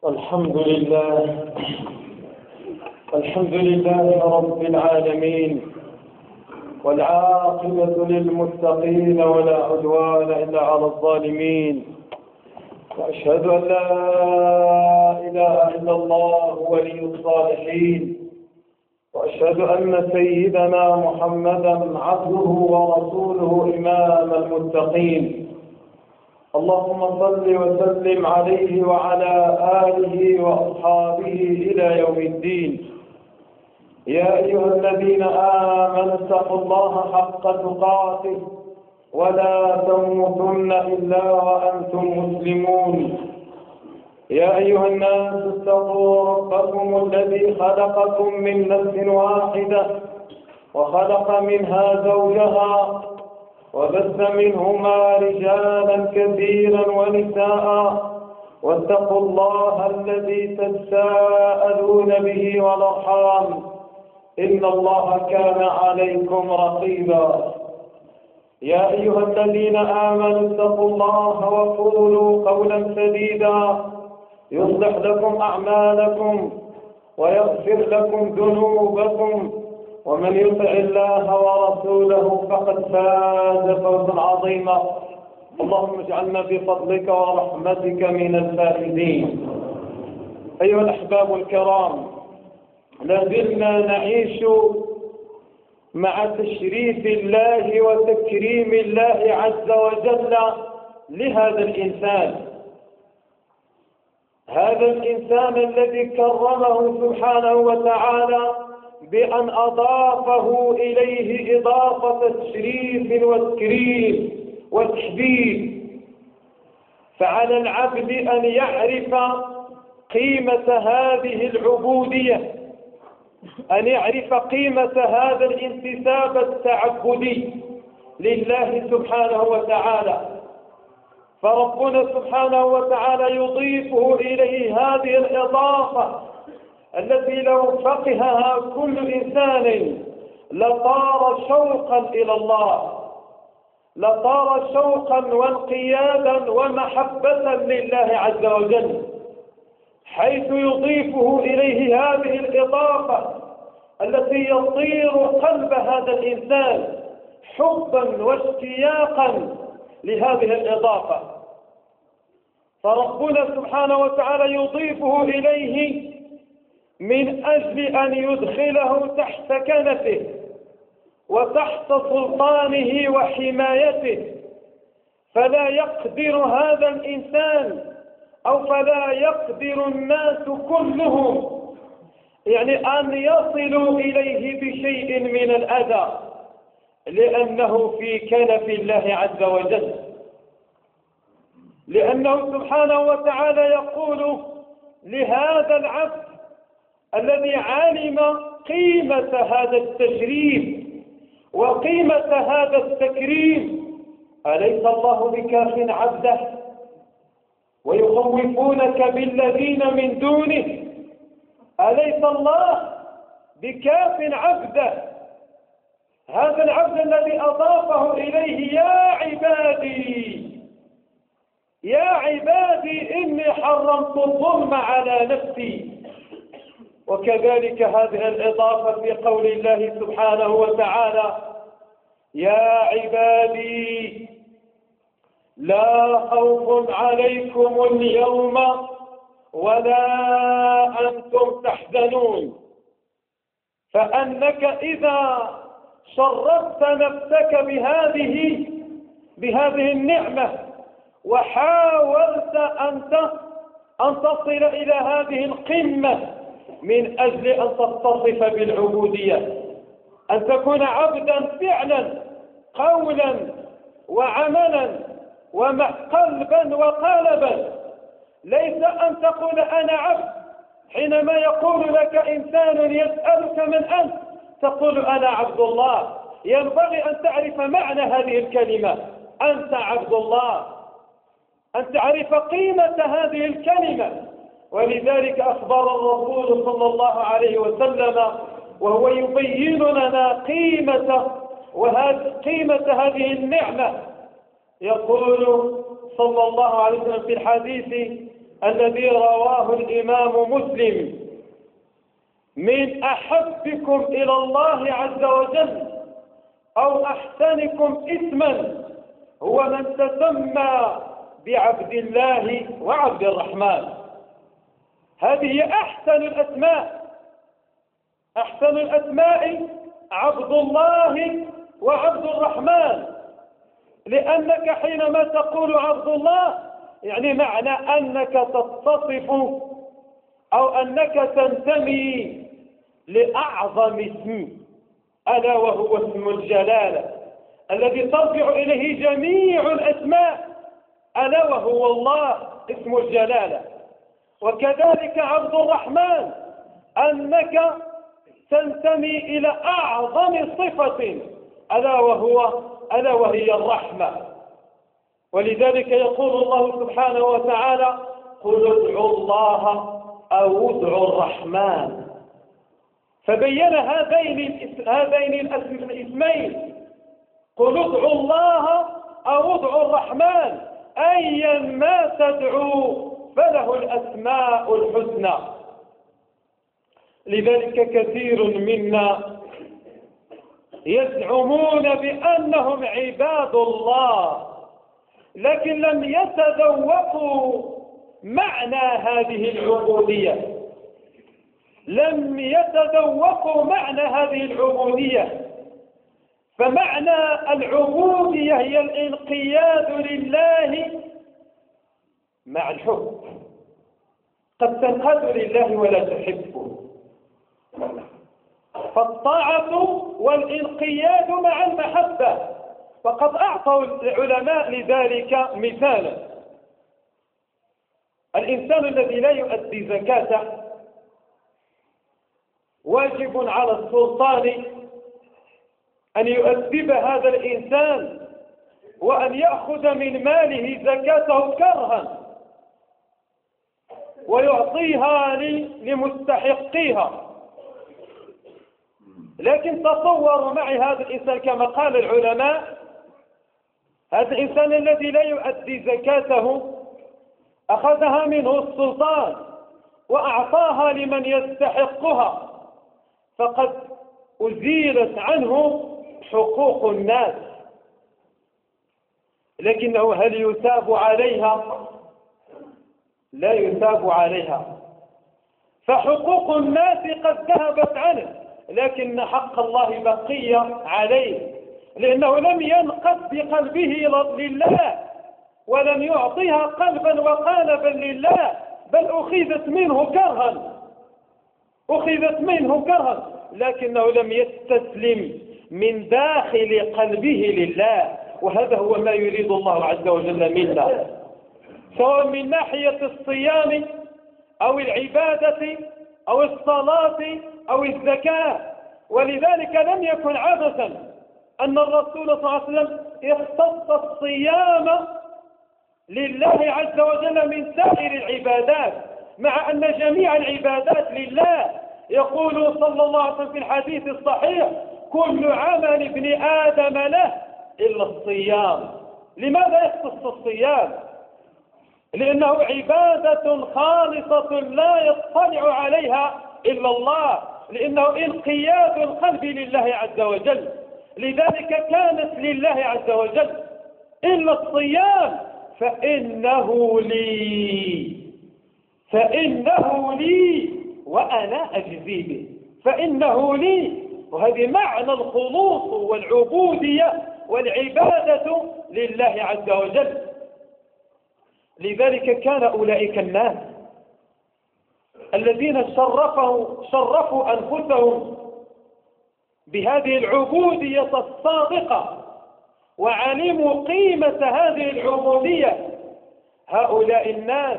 الحمد لله. الحمد لله رب العالمين، والعاقبة للمتقين ولا عدوان إلا على الظالمين. وأشهد أن لا إله إلا الله ولي الصالحين، وأشهد أن سيدنا محمدا عبده ورسوله إمام المتقين. اللهم صل وسلم عليه وعلى آله وأصحابه إلى يوم الدين. يا أيها الذين آمنوا اتقوا الله حق تقاته ولا تموتن إلا وأنتم مسلمون. يا أيها الناس اتقوا ربكم الذي خلقكم من نفس واحدة وخلق منها زوجها وبث منهما رجالا كثيرا ونساء، واتقوا الله الذي تساءلون به والأرحام إن الله كان عليكم رقيبا. يا أيها الذين آمنوا اتقوا الله وقولوا قولا سديدا يصلح لكم أعمالكم ويغفر لكم ذنوبكم، ومن يطع الله ورسوله فقد فاز فوزا عظيما. اللهم اجعلنا بفضلك ورحمتك من الفائزين. أيها الأحباب الكرام، لازلنا نعيش مع تشريف الله وتكريم الله عز وجل لهذا الإنسان، هذا الإنسان الذي كرمه سبحانه وتعالى بأن أضافه إليه إضافة تشريف وتكريم وتحبيب. فعلى العبد أن يعرف قيمة هذه العبودية، أن يعرف قيمة هذا الانتساب التعبدي لله سبحانه وتعالى. فربنا سبحانه وتعالى يضيفه إليه هذه الإضافة التي لو فقهها كل إنسان لطار شوقا إلى الله، لطار شوقا وانقيادا ومحبة لله عز وجل، حيث يضيفه إليه هذه الإضافة التي يطير قلب هذا الإنسان حبا واشتياقا لهذه الإضافة. فربنا سبحانه وتعالى يضيفه إليه من أجل أن يدخله تحت كنفه وتحت سلطانه وحمايته، فلا يقدر هذا الإنسان أو فلا يقدر الناس كلهم أن يصلوا إليه بشيء من الأذى، لأنه في كنف الله عز وجل. لأنه سبحانه وتعالى يقول لهذا العبد الذي علم قيمة هذا التشريف وقيمة هذا التكريم: أليس الله بكاف عبده ويخوفونك بالذين من دونه؟ أليس الله بكاف عبده؟ هذا العبد الذي أضافه إليه: يا عبادي إني حرمت الظلم على نفسي. وكذلك هذه الإضافة في قول الله سبحانه وتعالى: يا عبادي لا خوف عليكم اليوم ولا أنتم تحزنون. فأنك إذا شرفت نفسك بهذه النعمة وحاولت أن تصل إلى هذه القمة من أجل أن تتصف بالعبودية، أن تكون عبدا فعلا قولا وعملا وقلبا وقالبا، ليس أن تقول أنا عبد. حينما يقول لك إنسان يسألك من أنت تقول أنا عبد الله. ينبغي أن تعرف معنى هذه الكلمة: أنت عبد الله، أن تعرف قيمة هذه الكلمة. ولذلك أخبر الرسول صلى الله عليه وسلم وهو يبين لنا قيمة هذه النعمة، يقول صلى الله عليه وسلم في الحديث الذي رواه الإمام مسلم: من أحبكم إلى الله عز وجل أو أحسنكم اسما هو من تسمى بعبد الله وعبد الرحمن. هذه أحسن الأسماء. أحسن الأسماء عبد الله وعبد الرحمن، لأنك حينما تقول عبد الله يعني معنى أنك تتصف أو أنك تنتمي لأعظم اسم، ألا وهو اسم الجلالة الذي ترجع إليه جميع الأسماء، ألا وهو الله اسم الجلالة. وكذلك عبد الرحمن أنك تنتمي إلى أعظم صفة، ألا وهي الرحمة. ولذلك يقول الله سبحانه وتعالى: قل ادعوا الله أو ادعوا الرحمن. فبين هذين الاسمين: قل ادعوا الله أو ادعوا الرحمن، أيا ما تدعوا فله الأسماء الحسنى. لذلك كثير منا يزعمون بأنهم عباد الله، لكن لم يتذوقوا معنى هذه العبودية، لم يتذوقوا معنى هذه العبودية. فمعنى العبودية هي الانقياد لله مع الحب. قد تنقاد لله ولا تحبه، فالطاعة والانقياد مع المحبة. فقد أعطوا العلماء لذلك مثالا: الإنسان الذي لا يؤدي زكاته واجب على السلطان أن يؤدب هذا الإنسان وأن يأخذ من ماله زكاته كرها ويعطيها لمستحقيها. لكن تصوروا معي هذا الإنسان كما قال العلماء، هذا الإنسان الذي لا يؤدي زكاته أخذها منه السلطان وأعطاها لمن يستحقها، فقد أزيلت عنه حقوق الناس. لكنه هل يثاب عليها؟ لا يثاب عليها. فحقوق الناس قد ذهبت عنه، لكن حق الله بقي عليه، لأنه لم ينقض بقلبه لله ولم يعطيها قلبا وقالبا لله، بل أخذت منه كرها، لكنه لم يستسلم من داخل قلبه لله. وهذا هو ما يريد الله عز وجل منا، سواء من ناحية الصيام أو العبادة أو الصلاة أو الزكاة. ولذلك لم يكن عبثا أن الرسول صلى الله عليه وسلم اختص الصيام لله عز وجل من سائر العبادات، مع أن جميع العبادات لله. يقول صلى الله عليه وسلم في الحديث الصحيح: كل عمل ابن آدم له إلا الصيام. لماذا يختص الصيام؟ لأنه عبادة خالصة لا يطلع عليها إلا الله، لأنه انقياد القلب لله عز وجل. لذلك كانت لله عز وجل. إلا الصيام فإنه لي وأنا أجزي به. فإنه لي، وهذه معنى الخلوص والعبودية والعبادة لله عز وجل. لذلك كان أولئك الناس الذين شرفوا أنفسهم بهذه العبودية الصادقة وعلموا قيمة هذه العبودية، هؤلاء الناس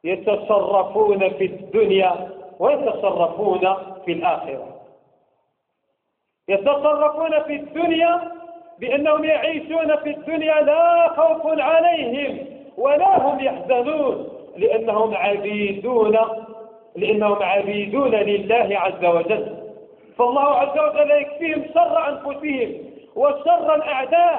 يتصرفون في الدنيا ويتصرفون في الآخرة. يتصرفون في الدنيا بأنهم يعيشون في الدنيا لا خوف عليهم ولا هم يحزنون، لأنهم عبيدون لله عز وجل. فالله عز وجل يكفيهم شر أنفسهم وشر الأعداء